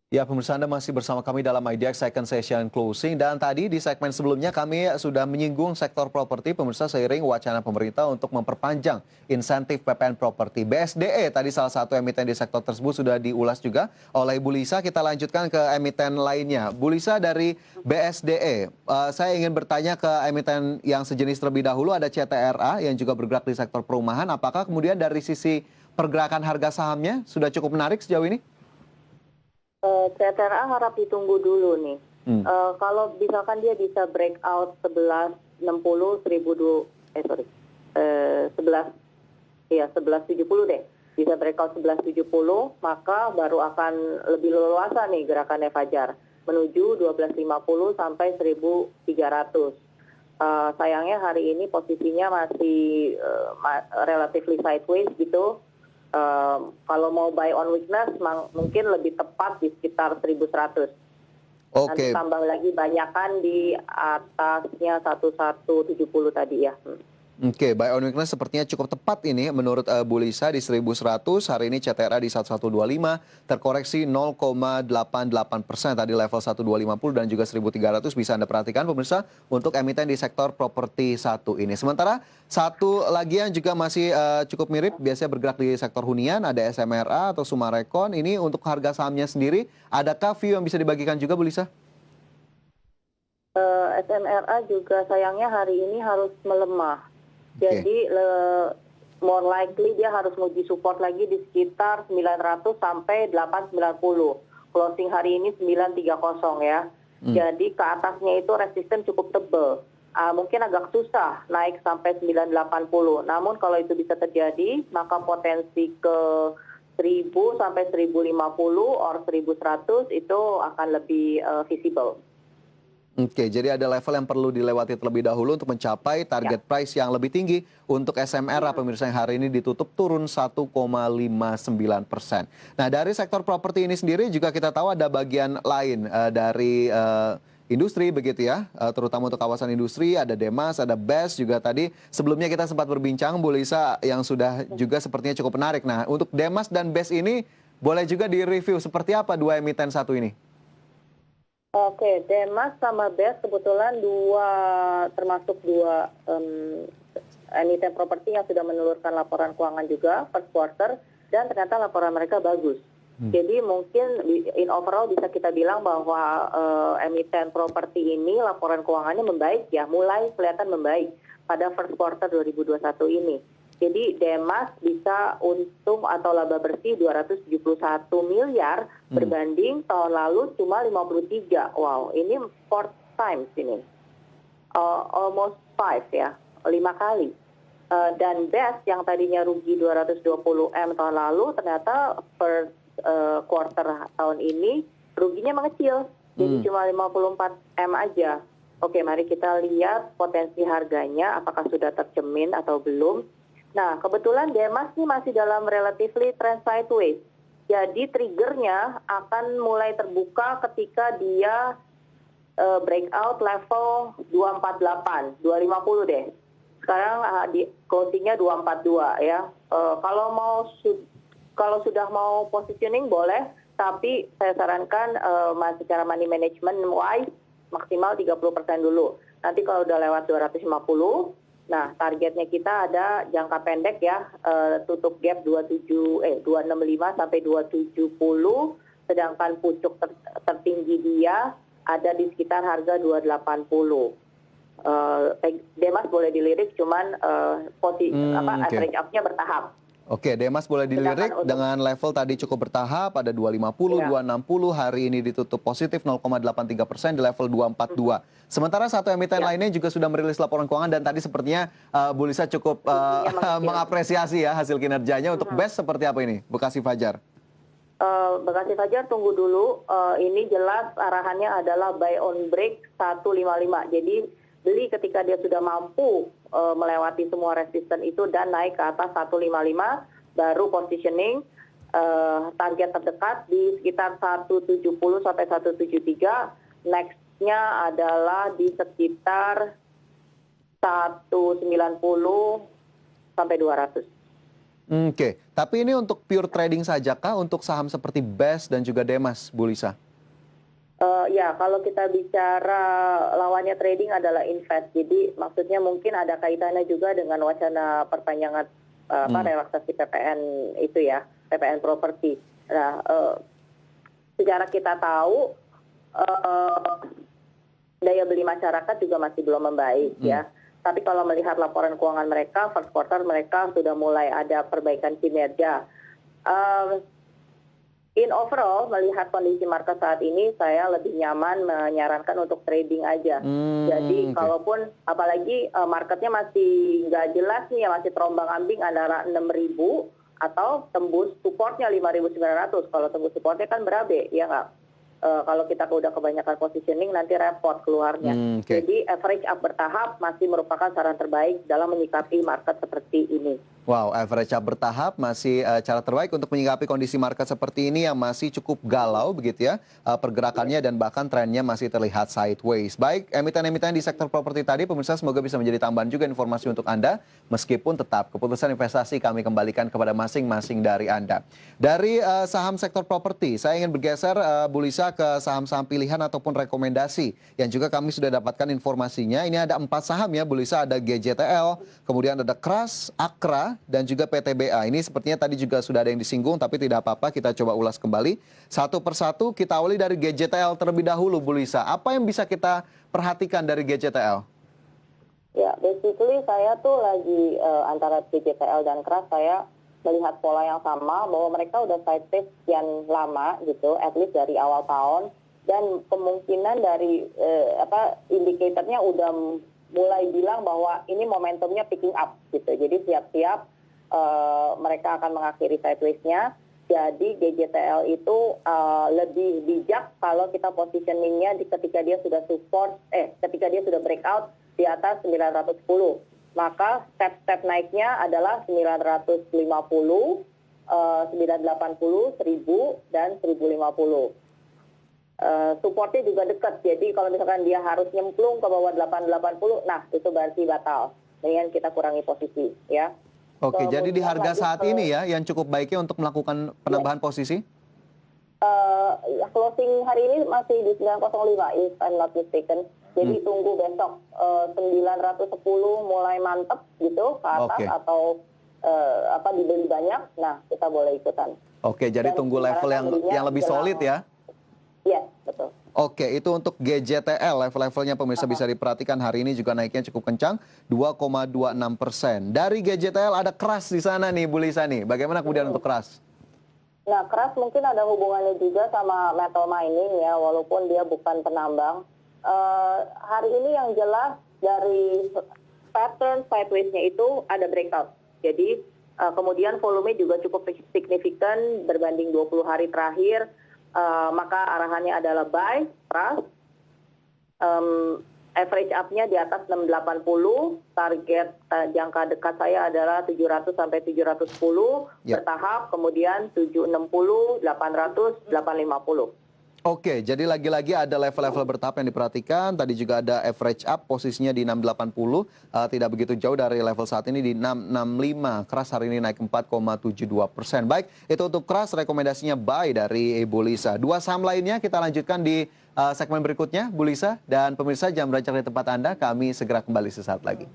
Ya, pemirsa Anda masih bersama kami dalam IDX Second Session Closing. Dan tadi di segmen sebelumnya kami sudah menyinggung sektor properti, pemirsa seiring wacana pemerintah untuk memperpanjang insentif PPN properti. BSDE tadi salah satu emiten di sektor tersebut sudah diulas juga oleh Bu Lisa. Kita lanjutkan ke emiten lainnya. Bu Lisa dari BSDE, saya ingin bertanya ke emiten yang sejenis terlebih dahulu, ada CTRA yang juga bergerak di sektor perumahan. Apakah kemudian dari sisi pergerakan harga sahamnya sudah cukup menarik sejauh ini? CTRA harap ditunggu dulu nih. Hmm. Kalau misalkan dia bisa breakout 1160, 11 ya 1170 deh. Bisa breakout 1170, maka baru akan lebih leluasa nih gerakannya Fajar menuju 1250 sampai 1300. Sayangnya hari ini posisinya masih relatively sideways gitu. Kalau mau buy on weakness mungkin lebih tepat di sekitar 1100. Nanti Oke. tambah lagi banyakan di atasnya 1170 tadi ya. Oke, buy on weakness sepertinya cukup tepat ini menurut Bu Lisa di 1100, hari ini CTRA di 1125, terkoreksi 0,88% tadi level 1250 dan juga 1300 bisa Anda perhatikan pemirsa untuk emiten di sektor properti satu ini. Sementara satu lagi yang juga masih cukup mirip, biasanya bergerak di sektor hunian, ada SMRA atau Sumarekon. Ini untuk harga sahamnya sendiri, adakah view yang bisa dibagikan juga Bu Lisa? SMRA juga sayangnya hari ini harus melemah. Jadi more likely dia harus menguji support lagi di sekitar 900 sampai 890. Closing hari ini 930 ya. Jadi ke atasnya itu resisten cukup tebal. Mungkin agak susah naik sampai 980. Namun kalau itu bisa terjadi, maka potensi ke 1000 sampai 1050 or 1100 itu akan lebih visible. Oke, jadi ada level yang perlu dilewati terlebih dahulu untuk mencapai target price yang lebih tinggi untuk SMRA pemirsa yang hari ini ditutup turun 1,59%. Nah, dari sektor properti ini sendiri juga kita tahu ada bagian lain dari industri begitu ya, terutama untuk kawasan industri, ada Demas, ada BES juga tadi. Sebelumnya kita sempat berbincang Bu Lisa yang sudah juga sepertinya cukup menarik. Nah, untuk Demas dan BES ini boleh juga direview seperti apa dua emiten satu ini? Oke, Demas sama BES kebetulan termasuk dua emiten properti yang sudah menelurkan laporan keuangan juga first quarter dan ternyata laporan mereka bagus. Jadi mungkin in overall bisa kita bilang bahwa emiten properti ini laporan keuangannya membaik ya, mulai kelihatan membaik pada first quarter 2021 ini. Jadi Demas bisa untung atau laba bersih 271 miliar berbanding tahun lalu cuma 53. Wow, ini 4 times ini. Almost 5 ya, 5 kali. Dan BES yang tadinya rugi 220 M tahun lalu ternyata per quarter tahun ini ruginya mengecil. Jadi cuma 54 M aja. Oke, mari kita lihat potensi harganya apakah sudah tercermin atau belum. Nah, kebetulan Demas ini masih dalam relatively trend sideways. Jadi triggernya akan mulai terbuka ketika dia breakout level 248, 250 deh. Sekarang di closingnya 242 ya. Kalau sudah mau positioning boleh, tapi saya sarankan secara money management wise maksimal 30% dulu. Nanti kalau udah lewat 250, nah, targetnya kita ada jangka pendek ya, tutup gap 265 sampai 270, sedangkan pucuk tertinggi dia ada di sekitar harga 280. Demas boleh dilirik, cuman average up-nya bertahap. Oke, Demas boleh dilirik dengan level tadi cukup bertahap, ada 250, 260, hari ini ditutup positif 0,83% di level 242. Sementara satu emiten lainnya juga sudah merilis laporan keuangan dan tadi sepertinya Bu Lisa cukup mengapresiasi ya hasil kinerjanya. Untuk BES seperti apa ini, Bekasi Fajar? Bekasi Fajar tunggu dulu, ini jelas arahannya adalah buy on break 155. Jadi beli ketika dia sudah mampu melewati semua resisten itu dan naik ke atas 155, baru positioning. Target terdekat di sekitar 170 sampai 173. Next-nya adalah di sekitar 190 sampai 200. Oke, tapi ini untuk pure trading saja kah untuk saham seperti BES dan juga Demas, Bu Lisa? Ya, kalau kita bicara lawannya trading adalah invest. Jadi maksudnya mungkin ada kaitannya juga dengan wacana perpanjangan relaksasi PPN itu ya, PPN properti. Nah, secara kita tahu daya beli masyarakat juga masih belum membaik ya. Tapi kalau melihat laporan keuangan mereka, first quarter mereka sudah mulai ada perbaikan kinerja. In overall, melihat kondisi market saat ini, saya lebih nyaman menyarankan untuk trading aja. Jadi kalaupun, apalagi marketnya masih nggak jelas nih, ya masih terombang-ambing antara 6.000 atau tembus supportnya 5.900. Kalau tembus supportnya kan berabe, ya nggak? Kalau kita udah kebanyakan positioning, nanti repot keluarnya. Jadi average up bertahap masih merupakan saran terbaik dalam menyikapi market seperti ini. Wow, average up bertahap masih cara terbaik untuk menyikapi kondisi market seperti ini yang masih cukup galau begitu ya pergerakannya dan bahkan trennya masih terlihat sideways. Baik, emiten-emiten di sektor properti tadi pemirsa semoga bisa menjadi tambahan juga informasi untuk Anda meskipun tetap keputusan investasi kami kembalikan kepada masing-masing dari Anda. Dari saham sektor properti, saya ingin bergeser Bu Lisa ke saham-saham pilihan ataupun rekomendasi yang juga kami sudah dapatkan informasinya. Ini ada 4 saham ya Bu Lisa, ada GJTL, kemudian ada KRAS, Akra, dan juga PTBA. Ini sepertinya tadi juga sudah ada yang disinggung, tapi tidak apa-apa, kita coba ulas kembali. Satu persatu, kita awali dari GJTL terlebih dahulu, Bu Lisa. Apa yang bisa kita perhatikan dari GJTL? Ya, basically saya tuh lagi antara GJTL dan KRAS, saya melihat pola yang sama, bahwa mereka udah sideways sekian lama gitu, at least dari awal tahun, dan kemungkinan dari indikatornya udah mulai bilang bahwa ini momentumnya picking up gitu. Jadi siap-siap mereka akan mengakhiri sideways-nya. Jadi GJTL itu lebih bijak kalau kita positioningnya ketika dia sudah ketika dia sudah breakout di atas 910. Maka step-step naiknya adalah 950, 980, 1000, dan 1050. Supportnya juga dekat, jadi kalau misalkan dia harus nyemplung ke bawah 880, nah itu berarti batal. Dengan kita kurangi posisi, ya. Oke, jadi di harga saat ini ya yang cukup baiknya untuk melakukan penambahan posisi? Closing hari ini masih di 905, if I'm not mistaken. Jadi tunggu besok 910 mulai mantep gitu ke atas atau dibeli banyak, nah kita boleh ikutan. Oke, jadi tunggu level yang lebih solid ya? Iya, betul. Oke, itu untuk GJTL, level-levelnya pemirsa bisa diperhatikan hari ini juga naiknya cukup kencang, 2,26%. Dari GJTL ada KRAS di sana nih, Bu Lisa nih. Bagaimana kemudian untuk KRAS? Nah, KRAS mungkin ada hubungannya juga sama metal mining ya, walaupun dia bukan penambang. Hari ini yang jelas dari pattern sideways-nya itu ada breakout. Jadi kemudian volume juga cukup signifikan berbanding 20 hari terakhir. Maka arahannya adalah buy, KRAS, average up-nya di atas 680, target jangka dekat saya adalah 700 sampai 710, bertahap, kemudian 760, 800, 850. Oke, jadi lagi-lagi ada level-level bertahap yang diperhatikan. Tadi juga ada average up, posisinya di 680. Tidak begitu jauh dari level saat ini di 665. KRAS hari ini naik 4,72%. Baik, itu untuk KRAS, rekomendasinya buy dari Bu Lisa. 2 saham lainnya kita lanjutkan di segmen berikutnya, Bu Lisa. Dan pemirsa, jangan beranjak di tempat Anda, kami segera kembali sesaat lagi.